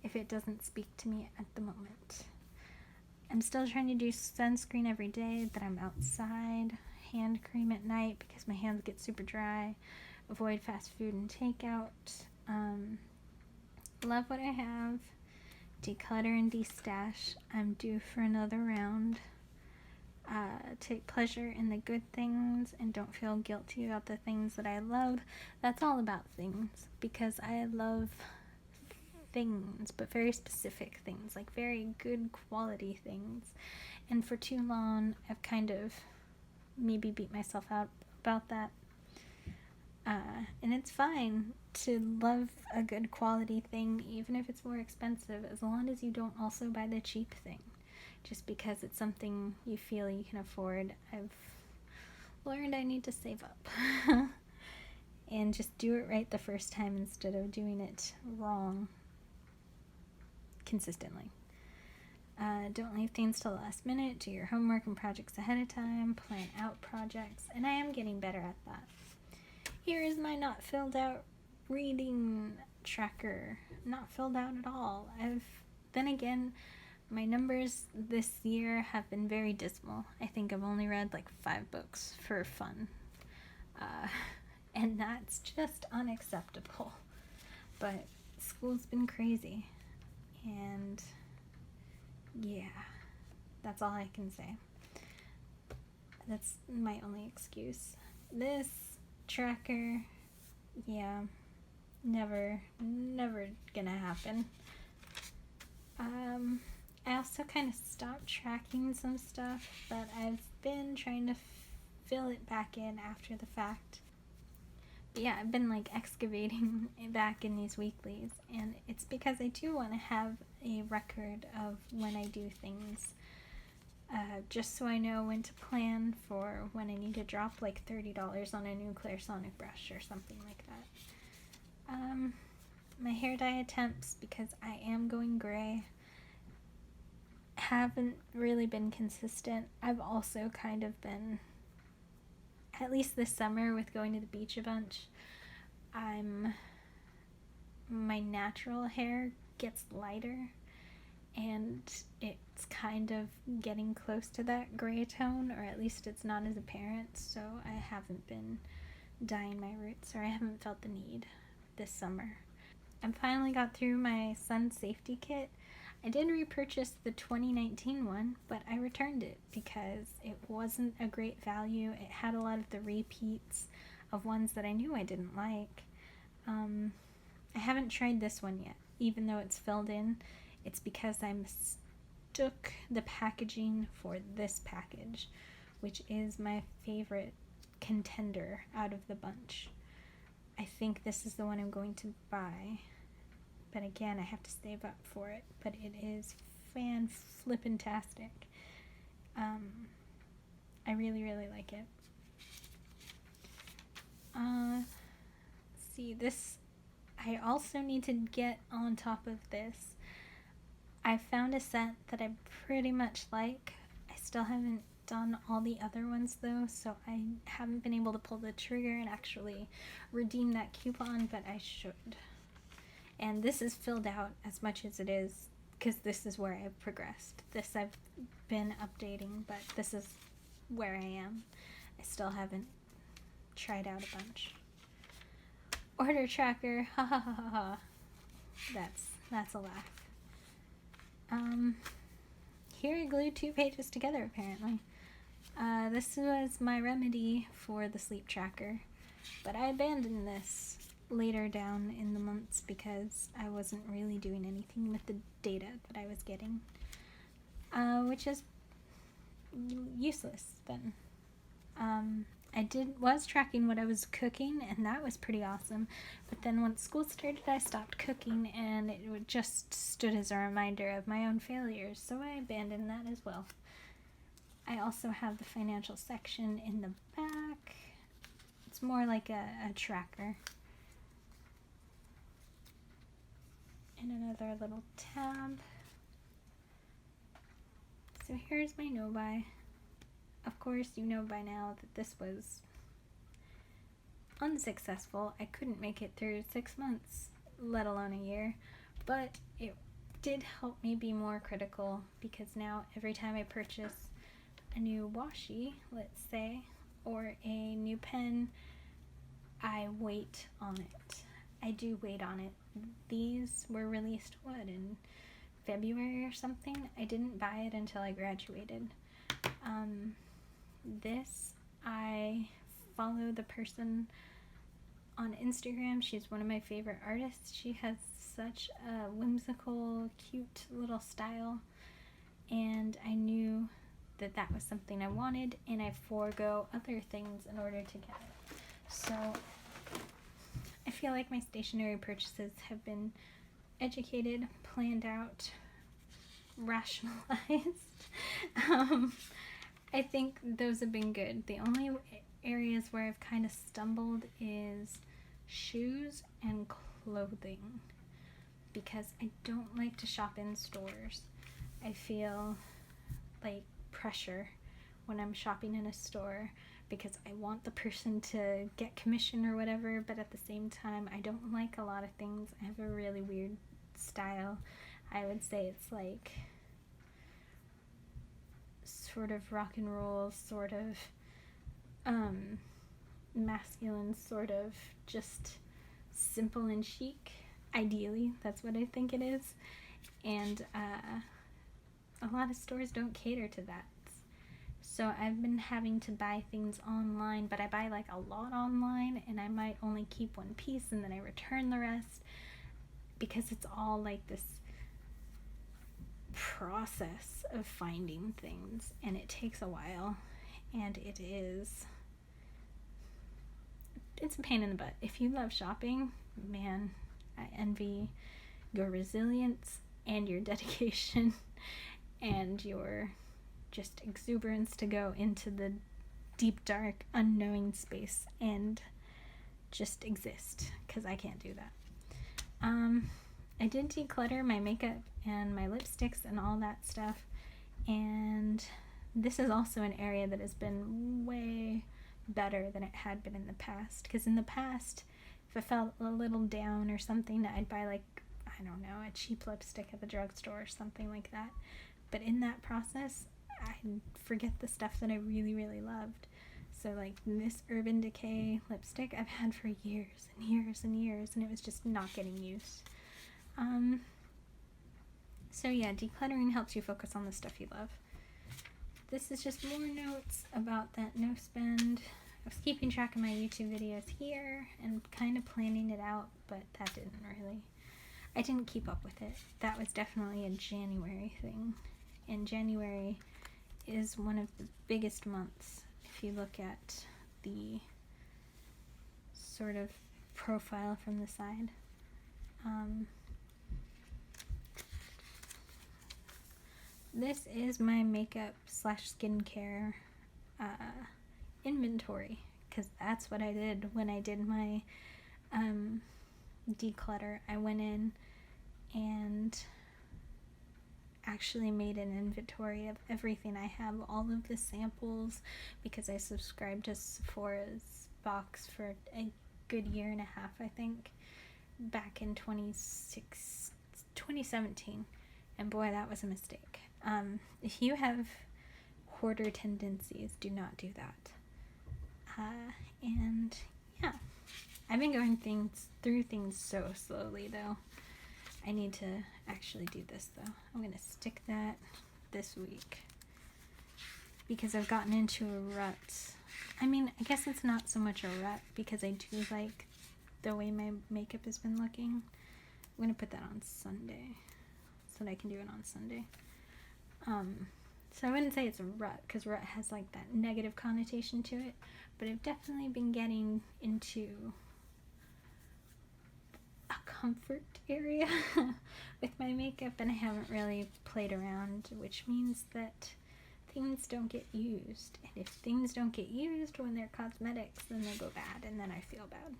S1: if it doesn't speak to me at the moment. I'm still trying to do sunscreen every day that I'm outside, hand cream at night because my hands get super dry, avoid fast food and takeout, love what I have, declutter and destash. I'm due for another round. Take pleasure in the good things and don't feel guilty about the things that I love. That's all about things, because I love things, but very specific things, like very good quality things. And for too long, I've kind of maybe beat myself out about that. And it's fine to love a good quality thing, even if it's more expensive, as long as you don't also buy the cheap thing just because it's something you feel you can afford. I've learned I need to save up and just do it right the first time instead of doing it wrong consistently. Don't leave things till the last minute. Do your homework and projects ahead of time. Plan out projects, and I am getting better at that. Here is my not filled out reading tracker. Not filled out at all. Then again, my numbers this year have been very dismal. I think I've only read like 5 books for fun. And that's just unacceptable. But school's been crazy. And yeah, that's all I can say. That's my only excuse. This tracker, yeah, never gonna happen. I also kind of stopped tracking some stuff, but I've been trying to fill it back in after the fact. But yeah, I've been like excavating back in these weeklies, and it's because I do want to have a record of when I do things, just so I know when to plan for when I need to drop like $30 on a new Clairsonic brush or something like that. My hair dye attempts, because I am going gray, haven't really been consistent. I've also kind of been, at least this summer with going to the beach a bunch, my natural hair gets lighter, and it's kind of getting close to that gray tone, or at least it's not as apparent, so I haven't been dyeing my roots, or I haven't felt the need this summer. I finally got through my sun safety kit. I did repurchase the 2019 one, but I returned it because it wasn't a great value. It had a lot of the repeats of ones that I knew I didn't like. I haven't tried this one yet, even though it's filled in. It's because I mistook the packaging for this package, which is my favorite contender out of the bunch. I think this is the one I'm going to buy, but again, I have to save up for it. But it is fan-flippin-tastic. I really like it. See, this, I also need to get on top of this. I found a set that I pretty much like. I still haven't done all the other ones though, so I haven't been able to pull the trigger and actually redeem that coupon, but I should. And this is filled out as much as it is, because this is where I've progressed. This I've been updating, but this is where I am. I still haven't tried out a bunch. Order tracker, ha ha ha ha ha. That's a laugh. Here I glued 2 pages together apparently. This was my remedy for the sleep tracker, but I abandoned this later down in the months because I wasn't really doing anything with the data that I was getting, which is useless then. was tracking what I was cooking, and that was pretty awesome. But then once school started, I stopped cooking, and it just stood as a reminder of my own failures, so I abandoned that as well. I also have the financial section in the back. It's more like a tracker. And another little tab. So here's my no-buy. Of course, you know by now that this was unsuccessful. I couldn't make it through 6 months, let alone a year. But it did help me be more critical, because now every time I purchase a new washi, let's say, or a new pen, I wait on it. I do wait on it. These were released, in February or something? I didn't buy it until I graduated. This, I follow the person on Instagram. She's one of my favorite artists. She has such a whimsical, cute little style, and I knew that that was something I wanted, and I forego other things in order to get it. So I feel like my stationery purchases have been educated, planned out, rationalized. I think those have been good. The only areas where I've kind of stumbled is shoes and clothing, because I don't like to shop in stores. I feel like pressure when I'm shopping in a store, because I want the person to get commission or whatever, but at the same time, I don't like a lot of things. I have a really weird style. I would say it's like sort of rock and roll, sort of masculine, sort of just simple and chic. Ideally, that's what I think it is. And a lot of stores don't cater to that. So I've been having to buy things online, but I buy like a lot online, and I might only keep one piece and then I return the rest, because it's all like this process of finding things, and it takes a while, and it's a pain in the butt. If you love shopping, man, I envy your resilience and your dedication and your just exuberance to go into the deep, dark, unknowing space and just exist, because I can't do that. I did declutter my makeup and my lipsticks and all that stuff, and this is also an area that has been way better than it had been in the past, because in the past, if I felt a little down or something, I'd buy like, I don't know, a cheap lipstick at the drugstore or something like that. But in that process, I'd forget the stuff that I really, really loved. So like this Urban Decay lipstick I've had for years and years and years, and it was just not getting used. So yeah, decluttering helps you focus on the stuff you love. This is just more notes about that no spend. I was keeping track of my YouTube videos here and kind of planning it out, but that I didn't keep up with it. That was definitely a January thing. And January is one of the biggest months if you look at the sort of profile from the side. This is my makeup / skincare inventory, because that's what I did when I did my declutter. I went in and actually made an inventory of everything I have, all of the samples, because I subscribed to Sephora's box for a good year and a half, I think, back in 2017, and boy, that was a mistake. If you have hoarder tendencies, do not do that. And yeah, I've been going through things so slowly, though. I need to actually do this, though. I'm going to stick that this week, because I've gotten into a rut. I mean, I guess it's not so much a rut, because I do like the way my makeup has been looking. I'm going to put that on Sunday so that I can do it on Sunday. So I wouldn't say it's a rut, because rut has like that negative connotation to it, but I've definitely been getting into a comfort area with my makeup, and I haven't really played around, which means that things don't get used. And if things don't get used when they're cosmetics, then they go bad, and then I feel bad.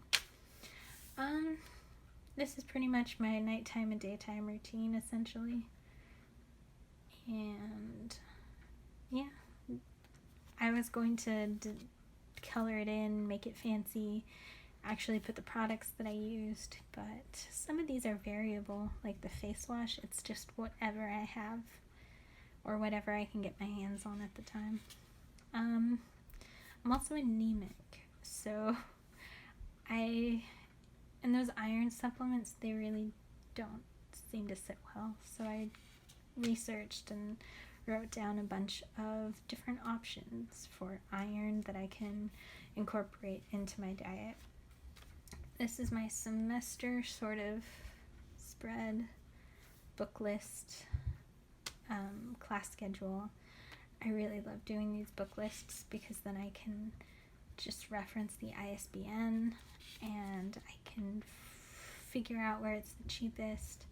S1: This is pretty much my nighttime and daytime routine, essentially. And yeah, I was going to color it in, make it fancy, actually put the products that I used, but some of these are variable, like the face wash. It's just whatever I have or whatever I can get my hands on at the time. I'm also anemic, so and those iron supplements, they really don't seem to sit well, so I researched and wrote down a bunch of different options for iron that I can incorporate into my diet. This is my semester sort of spread, book list, class schedule. I really love doing these book lists because then I can just reference the ISBN and I can figure out where it's the cheapest,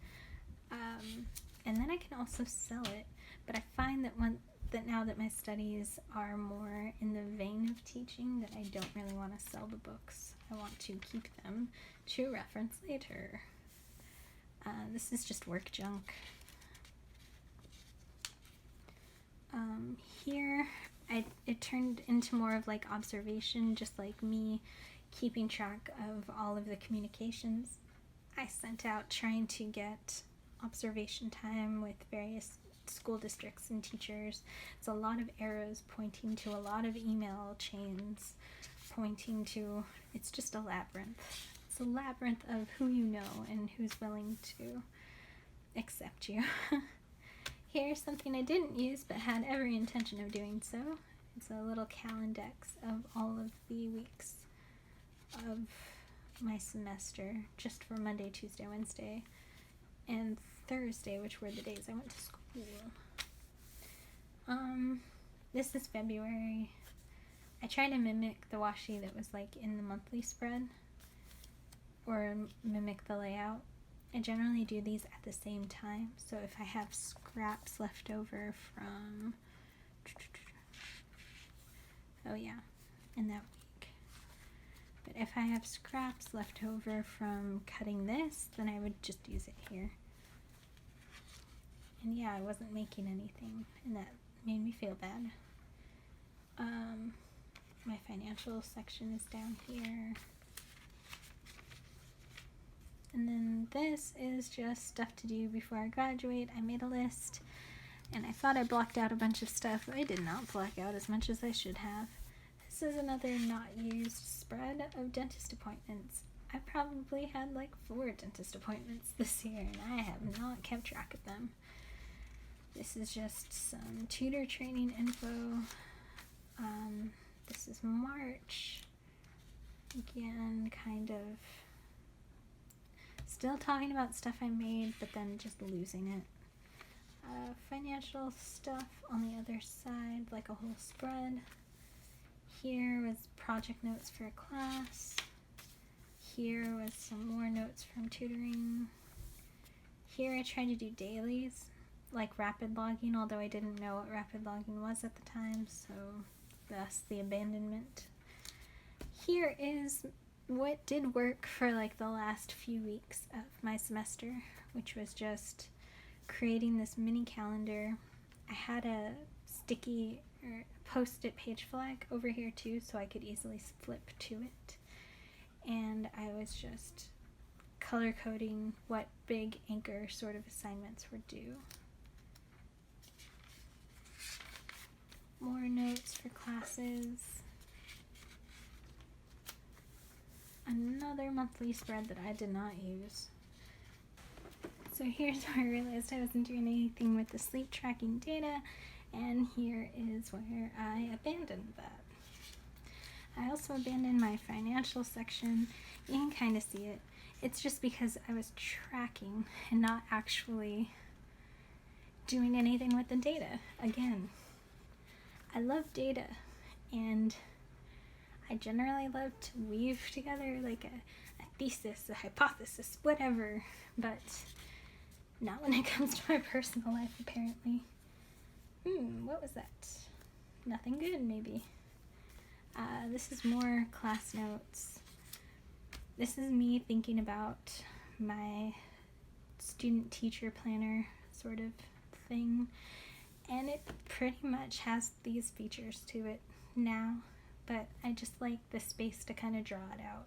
S1: and then I can also sell it. But I find that now that my studies are more in the vein of teaching, that I don't really want to sell the books. I want to keep them to reference later. This is just work junk. Here, it turned into more of like observation, just like me keeping track of all of the communications I sent out, trying to get observation time with various school districts and teachers. It's a lot of arrows pointing to a lot of email chains pointing to, it's just a labyrinth. It's a labyrinth of who you know and who's willing to accept you. Here's something I didn't use but had every intention of doing so. It's a little calendex of all of the weeks of my semester, just for Monday, Tuesday, Wednesday, and Thursday, which were the days I went to school. This is February. I try to mimic the washi that was like in the monthly spread, or mimic the layout. I generally do these at the same time, so if I have scraps left over from, in that week. But if I have scraps left over from cutting this, then I would just use it here. And yeah, I wasn't making anything, and that made me feel bad. My financial section is down here. And then this is just stuff to do before I graduate. I made a list, and I thought I blocked out a bunch of stuff. I did not block out as much as I should have. This is another not used spread of dentist appointments. I probably had like 4 dentist appointments this year, and I have not kept track of them. This is just some tutor training info. This is March. Again, kind of still talking about stuff I made, but then just losing it. Financial stuff on the other side, like a whole spread. Here was project notes for a class. Here was some more notes from tutoring. Here I tried to do dailies, like rapid logging, although I didn't know what rapid logging was at the time, so thus the abandonment. Here is what did work for like the last few weeks of my semester, which was just creating this mini calendar. I had a sticky or post-it page flag over here too, so I could easily flip to it. And I was just color coding what big anchor sort of assignments were due. More notes for classes. Another monthly spread that I did not use. So here's where I realized I wasn't doing anything with the sleep tracking data, and here is where I abandoned that. I also abandoned my financial section. You can kind of see it. It's just because I was tracking and not actually doing anything with the data. Again, I love data, and I generally love to weave together like a thesis, a hypothesis, whatever, but not when it comes to my personal life, apparently. What was that? Nothing good, maybe. This is more class notes. This is me thinking about my student-teacher planner sort of thing, and it pretty much has these features to it now, but I just like the space to kind of draw it out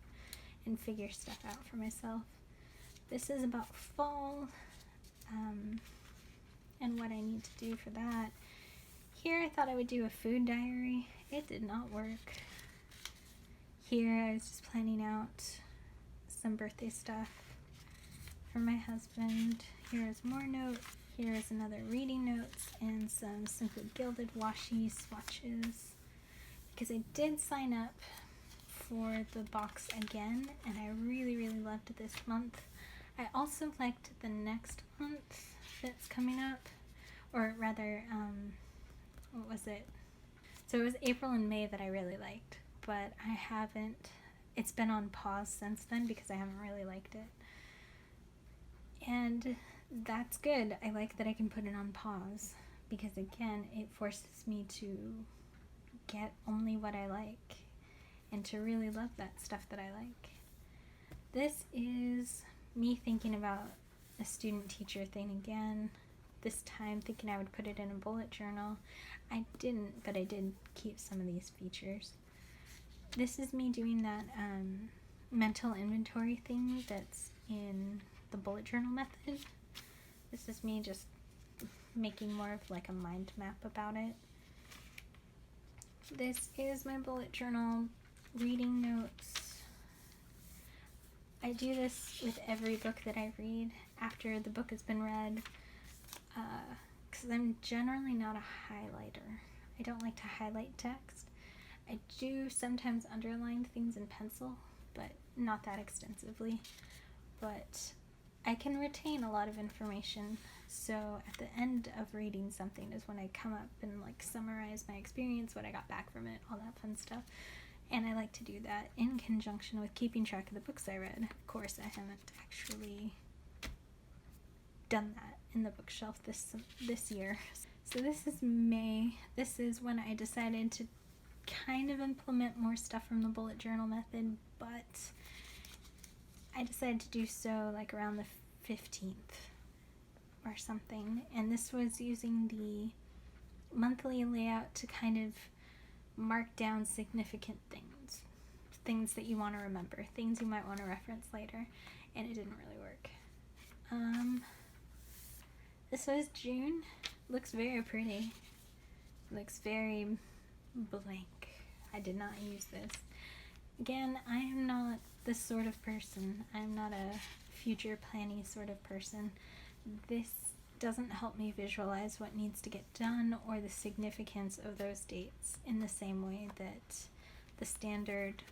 S1: and figure stuff out for myself. This is about fall, and what I need to do for that. Here I thought I would do a food diary. It did not work. Here I was just planning out some birthday stuff for my husband. Here is more notes. Here is another reading notes and some Simply Gilded washi swatches, because I did sign up for the box again, and I really, really loved this month. I also liked the next month that's coming up, or rather, what was it? So it was April and May that I really liked, but I haven't, it's been on pause since then because I haven't really liked it. And that's good. I like that I can put it on pause, because again, it forces me to get only what I like and to really love that stuff that I like. This is me thinking about a student-teacher thing again. This time thinking I would put it in a bullet journal. I didn't, but I did keep some of these features. This is me doing that mental inventory thing that's in the bullet journal method. This is me just making more of like a mind map about it. This is my bullet journal reading notes. I do this with every book that I read after the book has been read, because I'm generally not a highlighter. I don't like to highlight text. I do sometimes underline things in pencil, but not that extensively. But I can retain a lot of information, so at the end of reading something is when I come up and like summarize my experience, what I got back from it, all that fun stuff. And I like to do that in conjunction with keeping track of the books I read. Of course, I haven't actually done that in the bookshelf this year. So this is May. This is when I decided to kind of implement more stuff from the bullet journal method, but I decided to do so like around the 15th or something. And this was using the monthly layout to kind of mark down significant things that you want to remember, things you might want to reference later, and it didn't really work. This was June. Looks very pretty. Looks very blank. I did not use this. Again, I am not this sort of person. I'm not a future planning sort of person. This doesn't help me visualize what needs to get done or the significance of those dates in the same way that the standard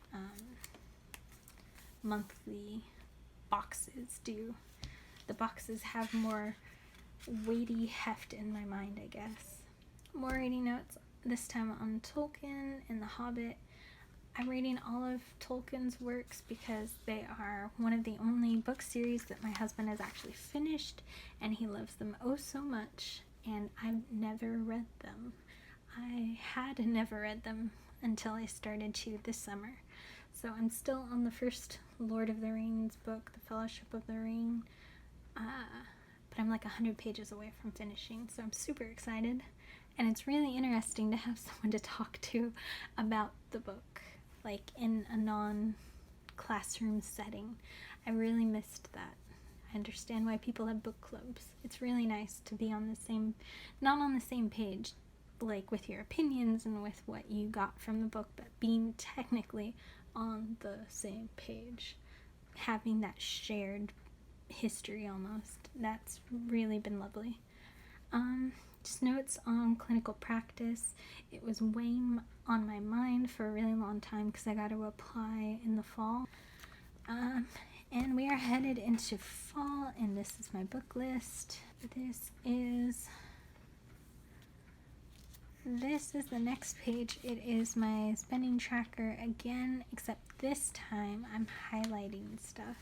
S1: monthly boxes do. The boxes have more weighty heft in my mind, I guess. More reading notes, this time on Tolkien and The Hobbit. I'm reading all of Tolkien's works because they are one of the only book series that my husband has actually finished, and he loves them oh so much, and I've never read them. I had never read them until I started to this summer. So I'm still on the first Lord of the Rings book, The Fellowship of the Ring, but I'm like 100 pages away from finishing, so I'm super excited. And it's really interesting to have someone to talk to about the book, like in a non-classroom setting. I really missed that. I understand why people have book clubs. It's really nice to be on the same, not on the same page, like with your opinions and with what you got from the book, but being technically on the same page. Having that shared history almost. That's really been lovely. Just notes on clinical practice. It was weighing on my mind for a really long time because I got to apply in the fall. And we are headed into fall, and this is my book list. This this is the next page. It is my spending tracker again, except this time I'm highlighting stuff.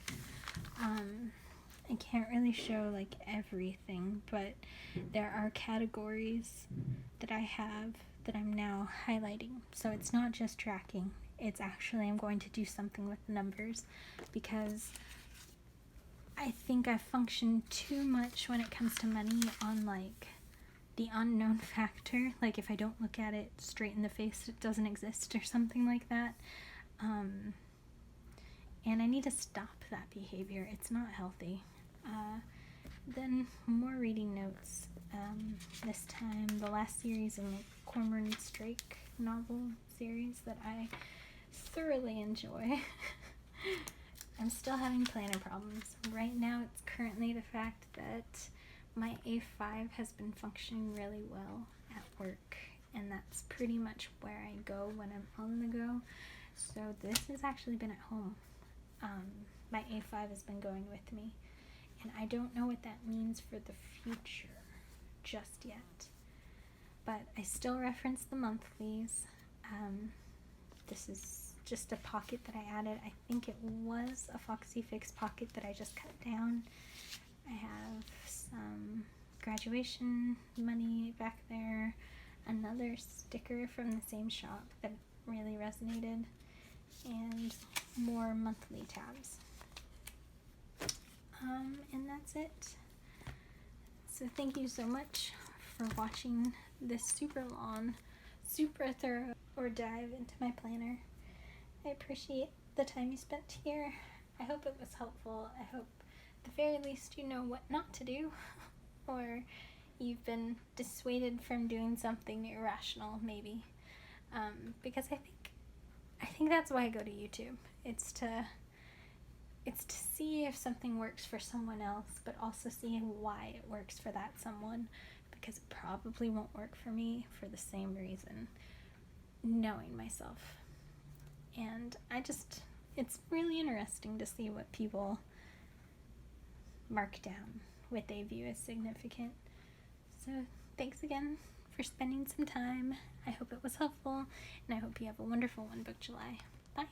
S1: I can't really show like everything, but there are categories that I have that I'm now highlighting. So it's not just tracking, it's actually I'm going to do something with the numbers, because I think I function too much when it comes to money on like the unknown factor. Like if I don't look at it straight in the face, it doesn't exist or something like that. And I need to stop that behavior. It's not healthy. Then more reading notes. This time the last series in the Cormoran Strike novel series that I thoroughly enjoy. I'm still having planner problems. Right now it's currently the fact that my A5 has been functioning really well at work, and that's pretty much where I go when I'm on the go. So this has actually been at home. My A5 has been going with me, and I don't know what that means for the future just yet. But I still reference the monthlies. This is just a pocket that I added. I think it was a Foxy Fix pocket that I just cut down. I have some graduation money back there, another sticker from the same shop that really resonated, and more monthly tabs. And that's it. So thank you so much for watching this super long, super thorough dive into my planner. I appreciate the time you spent here. I hope it was helpful. I hope at the very least you know what not to do, or you've been dissuaded from doing something irrational maybe, because I think that's why I go to YouTube. It's to see if something works for someone else, but also seeing why it works for that someone, because it probably won't work for me for the same reason, knowing myself. And it's really interesting to see what people mark down, what they view as significant. So thanks again for spending some time. I hope it was helpful, and I hope you have a wonderful One Book July. Bye!